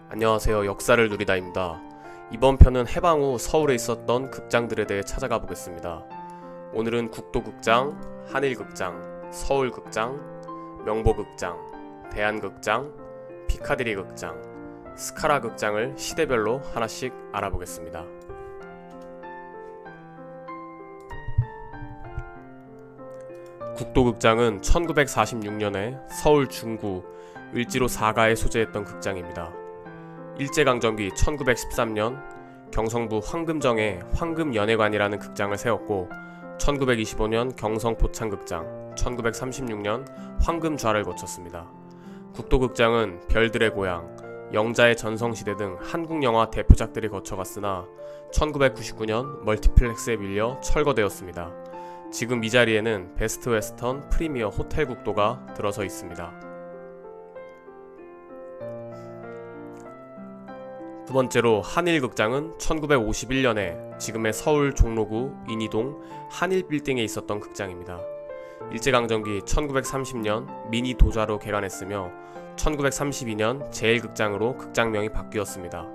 안녕하세요. 역사를 누리다입니다. 이번 편은 해방 후 서울에 있었던 극장들에 대해 찾아가 보겠습니다. 오늘은 국도극장, 한일극장, 서울극장, 명보극장, 대한극장, 피카디리 극장, 스카라 극장을 시대별로 하나씩 알아보겠습니다. 국도극장은 1946년에 서울 중구 을지로 4가에 소재했던 극장입니다. 일제강점기 1913년 경성부 황금정에 황금연회관이라는 극장을 세웠고 1925년 경성포창극장, 1936년 황금좌를 거쳤습니다. 국도극장은 별들의 고향, 영자의 전성시대 등 한국영화 대표작들이 거쳐갔으나 1999년 멀티플렉스에 밀려 철거되었습니다. 지금 이 자리에는 베스트 웨스턴 프리미어 호텔 국도가 들어서 있습니다. 두 번째로 한일극장은 1951년에 지금의 서울 종로구 인이동 한일빌딩에 있었던 극장입니다. 일제강점기 1930년 미니도좌로 개관했으며 1932년 제1극장으로 극장명이 바뀌었습니다.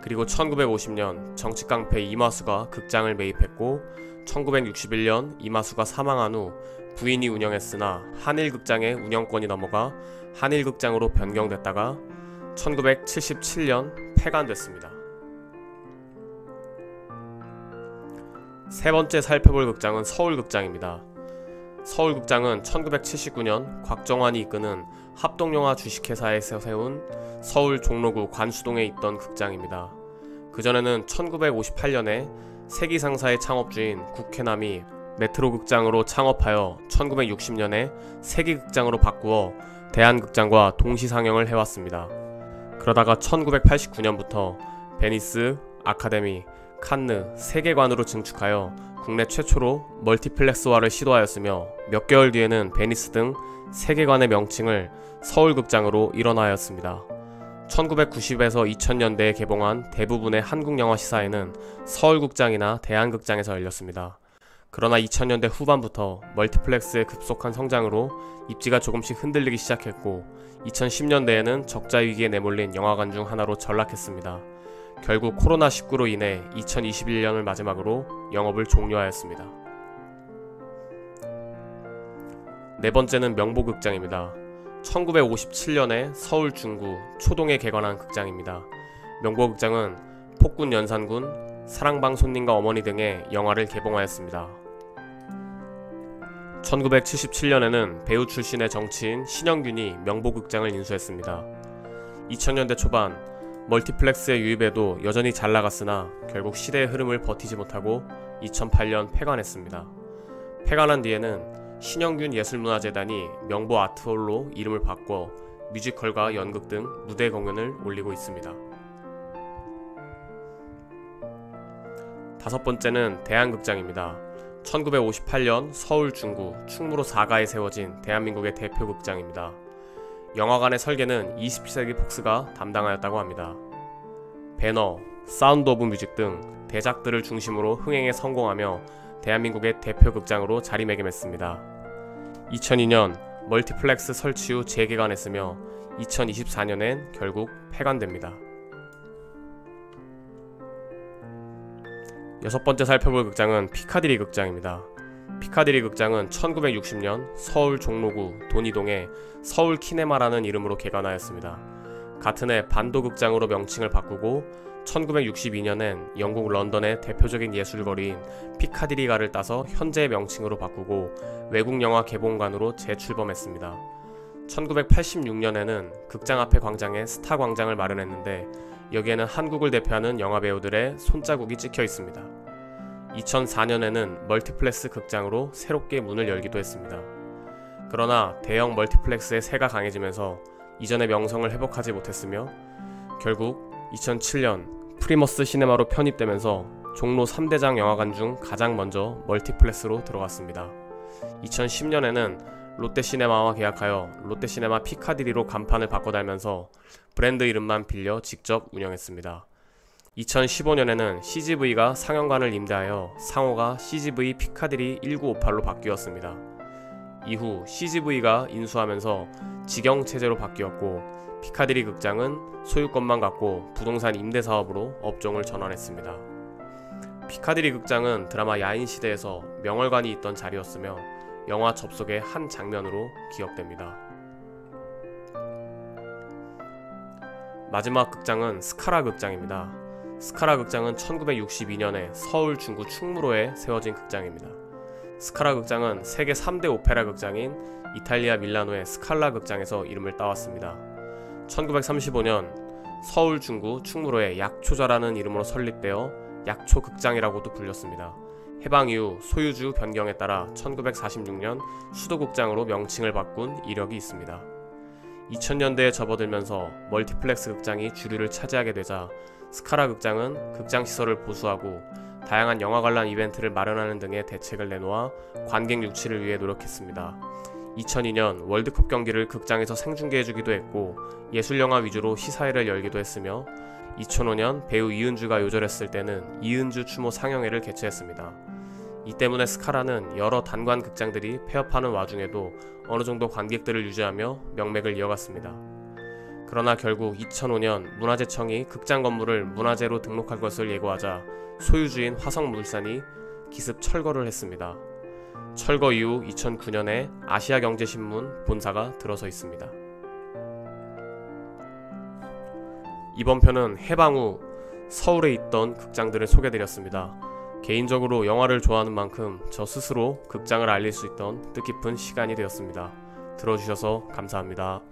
그리고 1950년 정치깡패 이마수가 극장을 매입했고 1961년 이마수가 사망한 후 부인이 운영했으나 한일극장의 운영권이 넘어가 한일극장으로 변경됐다가 1977년 폐관됐습니다. 세 번째 살펴볼 극장은 서울극장입니다. 서울극장은 1979년 곽정환이 이끄는 합동영화 주식회사에서 세운 서울 종로구 관수동에 있던 극장입니다. 그전에는 1958년에 세기상사의 창업주인 국회남이 메트로극장으로 창업하여 1960년에 세기극장으로 바꾸어 대한극장과 동시상영을 해왔습니다. 그러다가 1989년부터 베니스, 아카데미, 칸느, 세계관으로 증축하여 국내 최초로 멀티플렉스화를 시도하였으며 몇 개월 뒤에는 베니스 등 세계관의 명칭을 서울극장으로 일원하였습니다. 1990에서 2000년대에 개봉한 대부분의 한국영화 시사회는 서울극장이나 대한극장에서 열렸습니다. 그러나 2000년대 후반부터 멀티플렉스의 급속한 성장으로 입지가 조금씩 흔들리기 시작했고 2010년대에는 적자 위기에 내몰린 영화관 중 하나로 전락했습니다. 결국 코로나19로 인해 2021년을 마지막으로 영업을 종료하였습니다. 네 번째는 명보극장입니다. 1957년에 서울 중구 초동에 개관한 극장입니다. 명보극장은 폭군 연산군, 사랑방 손님과 어머니 등의 영화를 개봉하였습니다. 1977년에는 배우 출신의 정치인 신영균이 명보극장을 인수했습니다. 2000년대 초반 멀티플렉스의 유입에도 여전히 잘 나갔으나 결국 시대의 흐름을 버티지 못하고 2008년 폐관했습니다. 폐관한 뒤에는 신영균 예술문화재단이 명보 아트홀로 이름을 바꿔 뮤지컬과 연극 등 무대 공연을 올리고 있습니다. 다섯 번째는 대한극장입니다. 1958년 서울 중구 충무로 4가에 세워진 대한민국의 대표 극장입니다. 영화관의 설계는 20세기 폭스가 담당하였다고 합니다. 배너, 사운드 오브 뮤직 등 대작들을 중심으로 흥행에 성공하며 대한민국의 대표 극장으로 자리매김했습니다. 2002년 멀티플렉스 설치 후 재개관했으며 2024년엔 결국 폐관됩니다. 여섯 번째 살펴볼 극장은 피카디리 극장입니다. 피카디리 극장은 1960년 서울 종로구 돈이동에 서울 키네마라는 이름으로 개관하였습니다. 같은 해 반도극장으로 명칭을 바꾸고 1962년엔 영국 런던의 대표적인 예술거리인 피카디리가를 따서 현재의 명칭으로 바꾸고 외국 영화 개봉관으로 재출범했습니다. 1986년에는 극장 앞의 광장에 스타 광장을 마련했는데 여기에는 한국을 대표하는 영화배우들의 손자국이 찍혀 있습니다. 2004년에는 멀티플렉스 극장으로 새롭게 문을 열기도 했습니다. 그러나 대형 멀티플렉스의 세가 강해지면서 이전의 명성을 회복하지 못했으며 결국 2007년 프리머스 시네마로 편입되면서 종로 3대장 영화관 중 가장 먼저 멀티플렉스로 들어갔습니다. 2010년에는 롯데시네마와 계약하여 롯데시네마 피카디리로 간판을 바꿔달면서 브랜드 이름만 빌려 직접 운영했습니다. 2015년에는 CGV가 상영관을 임대하여 상호가 CGV 피카디리 1958로 바뀌었습니다. 이후 CGV가 인수하면서 직영체제로 바뀌었고 피카디리 극장은 소유권만 갖고 부동산 임대 사업으로 업종을 전환했습니다. 피카디리 극장은 드라마 야인시대에서 명월관이 있던 자리였으며 영화 접속의 한 장면으로 기억됩니다. 마지막 극장은 스카라 극장입니다. 스카라 극장은 1962년에 서울 중구 충무로에 세워진 극장입니다. 스카라 극장은 세계 3대 오페라 극장인 이탈리아 밀라노의 스칼라 극장에서 이름을 따왔습니다. 1935년 서울 중구 충무로에 약초자라는 이름으로 설립되어 약초극장이라고도 불렸습니다. 해방 이후 소유주 변경에 따라 1946년 수도극장으로 명칭을 바꾼 이력이 있습니다. 2000년대에 접어들면서 멀티플렉스 극장이 주류를 차지하게 되자 스카라 극장은 극장 시설을 보수하고 다양한 영화 관람 이벤트를 마련하는 등의 대책을 내놓아 관객 유치를 위해 노력했습니다. 2002년 월드컵 경기를 극장에서 생중계해주기도 했고 예술영화 위주로 시사회를 열기도 했으며 2005년 배우 이은주가 요절했을 때는 이은주 추모 상영회를 개최했습니다. 이 때문에 스카라는 여러 단관 극장들이 폐업하는 와중에도 어느 정도 관객들을 유지하며 명맥을 이어갔습니다. 그러나 결국 2005년 문화재청이 극장 건물을 문화재로 등록할 것을 예고하자 소유주인 화성물산이 기습 철거를 했습니다. 철거 이후 2009년에 아시아경제신문 본사가 들어서 있습니다. 이번 편은 해방 후 서울에 있던 극장들을 소개드렸습니다. 개인적으로 영화를 좋아하는 만큼 저 스스로 극장을 알릴 수 있던 뜻깊은 시간이 되었습니다. 들어주셔서 감사합니다.